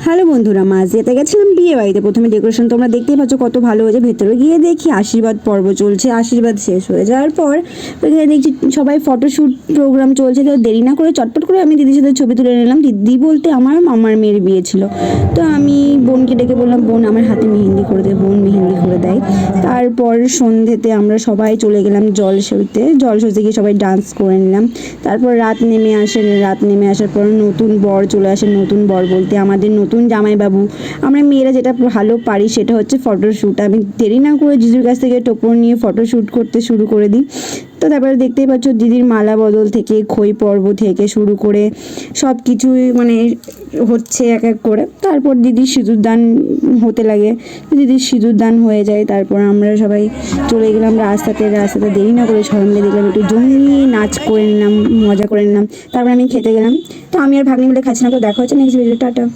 Hello বন্ধুরা, মাছ যেতে গেছিলাম বিয়ে বাড়িতে। প্রথমে ডেকোরেশন তোমরা দেখতেই পাচ্ছ কত ভালো হয়েছে। ভেতরে গিয়ে দেখি আশীর্বাদ পর্ব চলছে। আশীর্বাদ শেষ হয়ে যাওয়ার পর ওখানে দেখছি সবাই ফটোশ্যুট প্রোগ্রাম চলছে। তো দেরি না করে চটপট করে আমি দিদির সাথে ছবি তুলে নিলাম। দিদি বলতে আমার মামার মেয়ের বিয়ে ছিল। তো আমি বোনকে ডেকে বললাম, বোন আমার হাতে মেহেন্দি করে দেয়। বোন মেহেন্দি করে দেয়। তারপর সন্ধ্যেতে আমরা সবাই চলে গেলাম জলসইতে। জলসইতে গিয়ে সবাই ডান্স করে নিলাম। তারপর রাত নেমে আসে। রাত নেমে আসার পর নতুন বর চলে আসে। নতুন বর বলতে আমাদের নতুন জামাইবাবু। আমরা মেয়েরা যেটা ভালো পারি সেটা হচ্ছে ফটোশ্যুট। আমি দেরি না করে জিজুর কাছ থেকে টোপর নিয়ে ফটোশ্যুট করতে শুরু করে দিই। তো তারপরে দেখতেই পাচ্ছ দিদির মালা বদল থেকে খই পর্ব থেকে শুরু করে সব কিছুই মানে হচ্ছে এক এক করে। তারপর দিদির সিঁদুরদান হতে লাগে। দিদির সিঁদুরদান হয়ে যায়। তারপর আমরা সবাই চলে গেলাম রাস্তাতে। দেরি না করে সবাই মিলে দেখলাম একটু জমিয়ে নাচ করে নিলাম, মজা করে নিলাম। তারপর আমি খেতে গেলাম। তো আমি আর ভাগ্নি মিলে খাচ্ছি না। তো দেখা হচ্ছে নেক্সট ভিডিও। টাটা।